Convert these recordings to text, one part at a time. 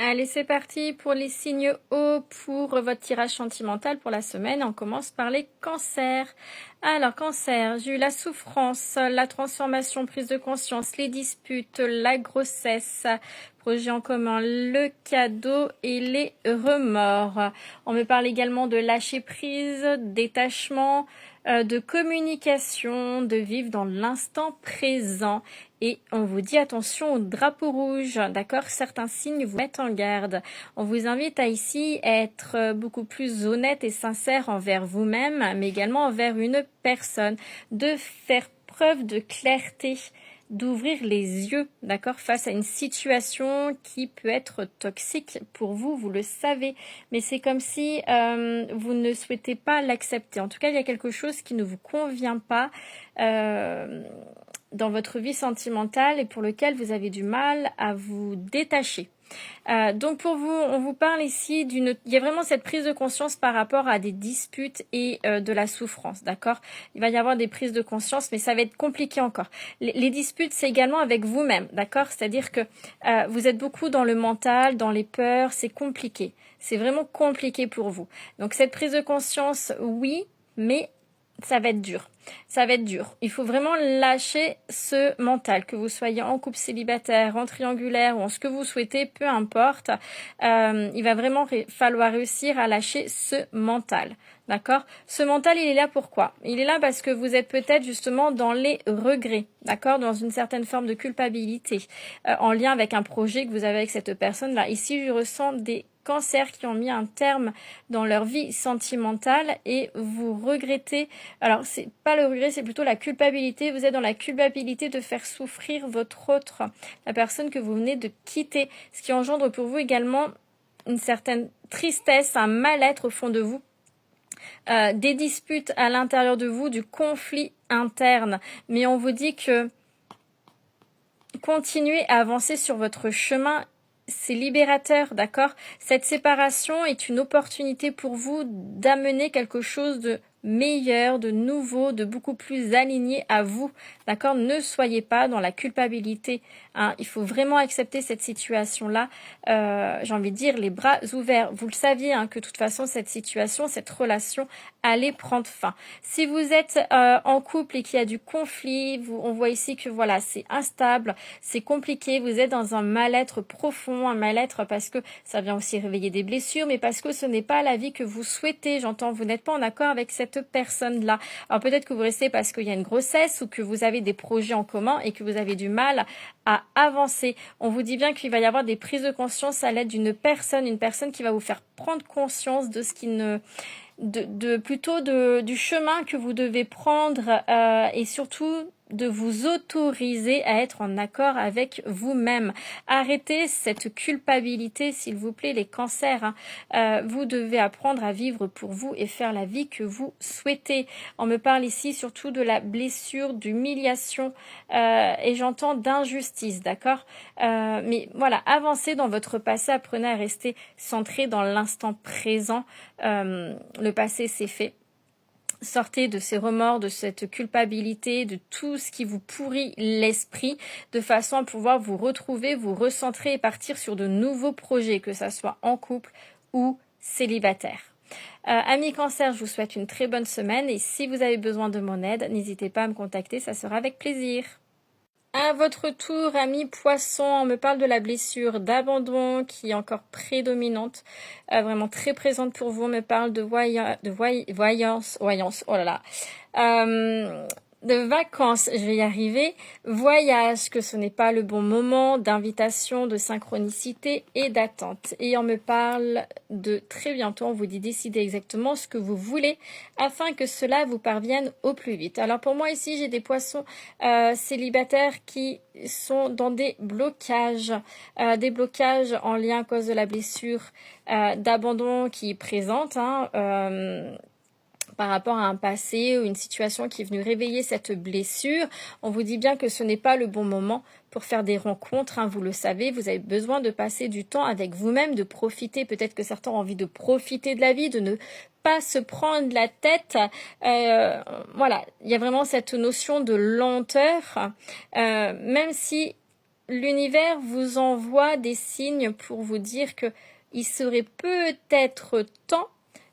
Allez, c'est parti pour les signes hauts pour votre tirage sentimental pour la semaine. On commence par les cancers. Alors, cancer, j'ai eu la souffrance, la transformation, prise de conscience, les disputes, la grossesse, projet en commun, le cadeau et les remords. On me parle également de lâcher prise, détachement, de communication, de vivre dans l'instant présent. Et on vous dit attention au drapeau rouge, d'accord? Certains signes vous mettent en garde. On vous invite à ici être beaucoup plus honnête et sincère envers vous-même, mais également envers une personne, de faire preuve de clarté, d'ouvrir les yeux, d'accord, face à une situation qui peut être toxique pour vous, vous le savez, mais c'est comme si vous ne souhaitez pas l'accepter. En tout cas, il y a quelque chose qui ne vous convient pas dans votre vie sentimentale et pour lequel vous avez du mal à vous détacher. Donc pour vous, on vous parle ici il y a vraiment cette prise de conscience par rapport à des disputes et de la souffrance, d'accord? Il va y avoir des prises de conscience, mais ça va être compliqué encore. Les disputes, c'est également avec vous-même, d'accord? C'est-à-dire que vous êtes beaucoup dans le mental, dans les peurs, c'est compliqué. C'est vraiment compliqué pour vous. Donc cette prise de conscience, oui, mais ça va être dur. Ça va être dur. Il faut vraiment lâcher ce mental, que vous soyez en couple célibataire, en triangulaire ou en ce que vous souhaitez, peu importe. Il va vraiment falloir réussir à lâcher ce mental. D'accord? Ce mental, il est là pourquoi? Il est là parce que vous êtes peut-être justement dans les regrets, d'accord? Dans une certaine forme de culpabilité, en lien avec un projet que vous avez avec cette personne-là. Ici, je ressens des cancers qui ont mis un terme dans leur vie sentimentale et vous regrettez. Alors, c'est pas le regret, c'est plutôt la culpabilité. Vous êtes dans la culpabilité de faire souffrir votre autre, la personne que vous venez de quitter, ce qui engendre pour vous également une certaine tristesse, un mal-être au fond de vous. Des disputes à l'intérieur de vous, du conflit interne. Mais on vous dit que continuez à avancer sur votre chemin. C'est libérateur, d'accord? Cette séparation est une opportunité pour vous d'amener quelque chose de meilleur, de nouveau, de beaucoup plus aligné à vous, d'accord? Ne soyez pas dans la culpabilité, hein. Il faut vraiment accepter cette situation-là, j'ai envie de dire les bras ouverts. Vous le saviez, hein, que de toute façon, cette situation, cette relation allait prendre fin. Si vous êtes en couple et qu'il y a du conflit, on voit ici que voilà, c'est instable, c'est compliqué, vous êtes dans un mal-être profond, un mal-être parce que ça vient aussi réveiller des blessures, mais parce que ce n'est pas la vie que vous souhaitez, j'entends, vous n'êtes pas en accord avec cette personne-là. Alors peut-être que vous restez parce qu'il y a une grossesse ou que vous avez des projets en commun et que vous avez du mal à avancer. On vous dit bien qu'il va y avoir des prises de conscience à l'aide d'une personne, une personne qui va vous faire prendre conscience de ce qui ne... plutôt du chemin que vous devez prendre et surtout de vous autoriser à être en accord avec vous-même. Arrêtez cette culpabilité, s'il vous plaît, les cancers, hein. Vous devez apprendre à vivre pour vous et faire la vie que vous souhaitez. On me parle ici surtout de la blessure, d'humiliation et j'entends d'injustice, d'accord? Mais voilà, avancez dans votre passé, apprenez à rester centré dans l'instant présent. Le passé, c'est fait. Sortez de ces remords, de cette culpabilité, de tout ce qui vous pourrit l'esprit, de façon à pouvoir vous retrouver, vous recentrer et partir sur de nouveaux projets, que ça soit en couple ou célibataire. Amis cancer, je vous souhaite une très bonne semaine et si vous avez besoin de mon aide, n'hésitez pas à me contacter, ça sera avec plaisir. À votre tour, amis poissons, on me parle de la blessure d'abandon qui est encore prédominante, vraiment très présente pour vous. On me parle de voyance, oh là là, de vacances, je vais y arriver, voyage, que ce n'est pas le bon moment, d'invitation, de synchronicité et d'attente. Et on me parle de très bientôt, on vous dit décider exactement ce que vous voulez afin que cela vous parvienne au plus vite. Alors pour moi ici, j'ai des poissons célibataires qui sont dans des blocages en lien à cause de la blessure d'abandon qui est présente, hein, par rapport à un passé ou une situation qui est venue réveiller cette blessure. On vous dit bien que ce n'est pas le bon moment pour faire des rencontres, hein, vous le savez, vous avez besoin de passer du temps avec vous-même, de profiter, peut-être que certains ont envie de profiter de la vie, de ne pas se prendre la tête. Voilà, il y a vraiment cette notion de lenteur, même si l'univers vous envoie des signes pour vous dire que il serait peut-être temps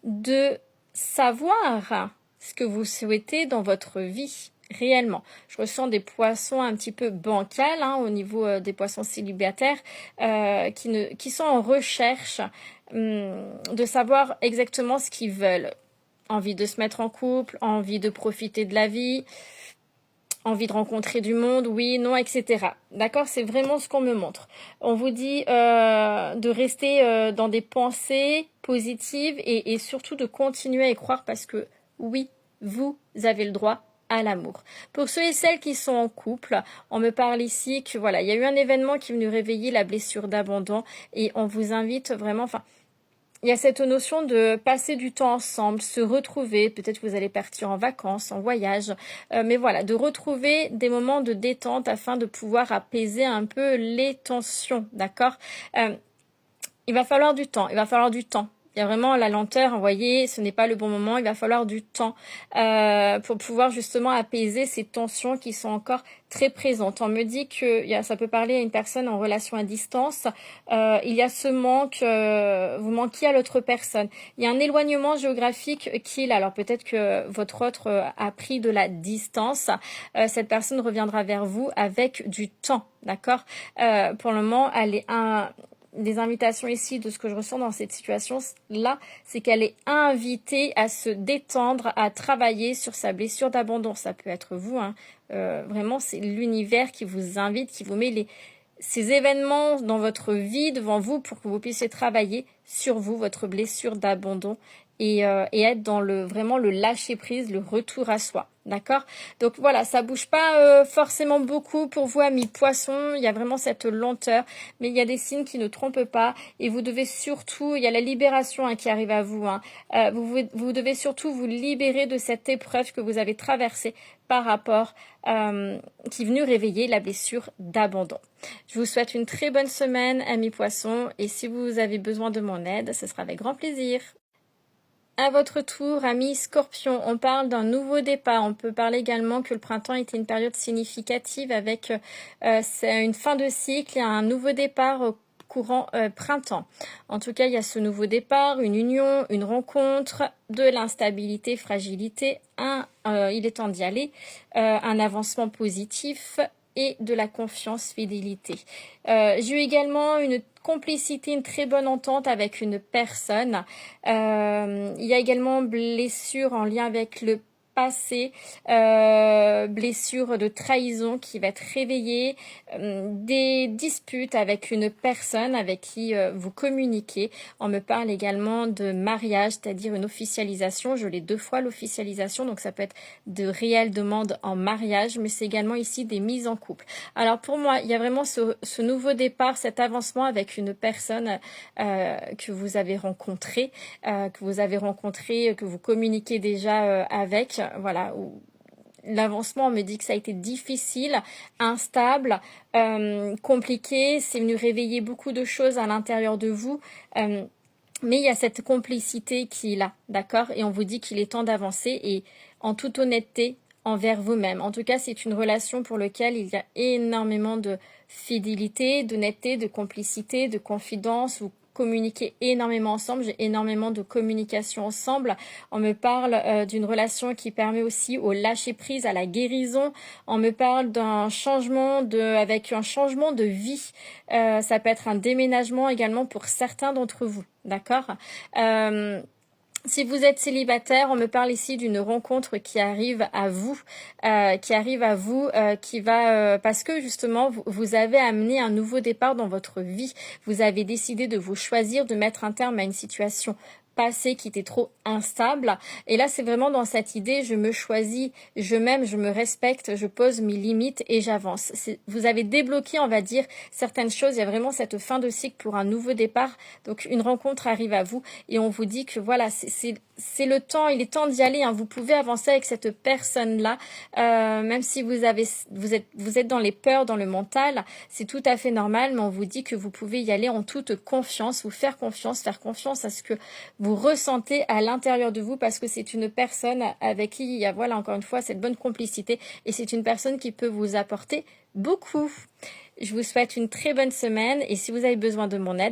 de savoir ce que vous souhaitez dans votre vie réellement. Je ressens des poissons un petit peu bancals au niveau des poissons célibataires qui sont en recherche de savoir exactement ce qu'ils veulent. Envie de se mettre en couple, envie de profiter de la vie, envie de rencontrer du monde, oui, non, etc. D'accord? C'est vraiment ce qu'on me montre. On vous dit de rester dans des pensées positives et surtout de continuer à y croire parce que oui, vous avez le droit à l'amour. Pour ceux et celles qui sont en couple, on me parle ici que voilà, il y a eu un événement qui est venu réveiller la blessure d'abandon et on vous invite vraiment, il y a cette notion de passer du temps ensemble, se retrouver, peut-être que vous allez partir en vacances, en voyage, mais voilà, de retrouver des moments de détente afin de pouvoir apaiser un peu les tensions, d'accord? Il va falloir du temps, Il y a vraiment la lenteur, vous voyez, ce n'est pas le bon moment, il va falloir du temps pour pouvoir justement apaiser ces tensions qui sont encore très présentes. On me dit que ça peut parler à une personne en relation à distance, il y a ce manque, vous manquez à l'autre personne. Il y a un éloignement géographique qui est là. Alors peut-être que votre autre a pris de la distance, cette personne reviendra vers vous avec du temps, d'accord? Pour le moment, elle est des invitations ici de ce que je ressens dans cette situation-là, c'est qu'elle est invitée à se détendre, à travailler sur sa blessure d'abandon. Ça peut être vous, vraiment, c'est l'univers qui vous invite, qui vous met ces événements dans votre vie devant vous pour que vous puissiez travailler sur vous, votre blessure d'abandon et être dans vraiment le lâcher prise, le retour à soi. D'accord? Donc voilà, ça bouge pas forcément beaucoup pour vous, amis poissons. Il y a vraiment cette lenteur, mais il y a des signes qui ne trompent pas. Et vous devez surtout, il y a la libération qui arrive à vous. Vous devez surtout vous libérer de cette épreuve que vous avez traversée par rapport qui est venue réveiller la blessure d'abandon. Je vous souhaite une très bonne semaine, amis poissons. Et si vous avez besoin de mon aide, ce sera avec grand plaisir. À votre tour, amis Scorpion, on parle d'un nouveau départ. On peut parler également que le printemps était une période significative avec c'est une fin de cycle et un nouveau départ au courant printemps. En tout cas, il y a ce nouveau départ, une union, une rencontre, de l'instabilité, fragilité. Il est temps d'y aller. Un avancement positif et de la confiance, fidélité. J'ai eu également une complicité, une très bonne entente avec une personne. Il y a également blessure en lien avec le passé, blessure de trahison qui va être réveillée, des disputes avec une personne avec qui vous communiquez. On me parle également de mariage, c'est-à-dire une officialisation. Je l'ai 2 fois l'officialisation, donc ça peut être de réelles demandes en mariage, mais c'est également ici des mises en couple. Alors pour moi, il y a vraiment ce nouveau départ, cet avancement avec une personne que vous avez rencontrée, que vous communiquez déjà avec. Voilà, l'avancement, on me dit que ça a été difficile, instable, compliqué, c'est venu réveiller beaucoup de choses à l'intérieur de vous, mais il y a cette complicité qui est là, d'accord? Et on vous dit qu'il est temps d'avancer et en toute honnêteté envers vous-même. En tout cas, c'est une relation pour laquelle il y a énormément de fidélité, d'honnêteté, de complicité, de confidence. Vous communiquer énormément ensemble, j'ai énormément de communication ensemble. On me parle d'une relation qui permet aussi au lâcher prise, à la guérison. On me parle d'un changement avec un changement de vie. Ça peut être un déménagement également pour certains d'entre vous, d'accord? Si vous êtes célibataire, on me parle ici d'une rencontre qui arrive à vous, qui va parce que justement vous avez amené un nouveau départ dans votre vie. Vous avez décidé de vous choisir, de mettre un terme à une situation passé qui était trop instable. Et là, c'est vraiment dans cette idée, je me choisis, je m'aime, je me respecte, je pose mes limites et j'avance. Vous avez débloqué, on va dire, certaines choses. Il y a vraiment cette fin de cycle pour un nouveau départ. Donc, une rencontre arrive à vous et on vous dit que voilà, c'est le temps, il est temps d'y aller. Vous pouvez avancer avec cette personne-là, même si vous êtes dans les peurs, dans le mental, c'est tout à fait normal, mais on vous dit que vous pouvez y aller en toute confiance, faire confiance à ce que vous ressentez à l'intérieur de vous parce que c'est une personne avec qui il y a, voilà, encore une fois, cette bonne complicité et c'est une personne qui peut vous apporter beaucoup. Je vous souhaite une très bonne semaine et si vous avez besoin de mon aide,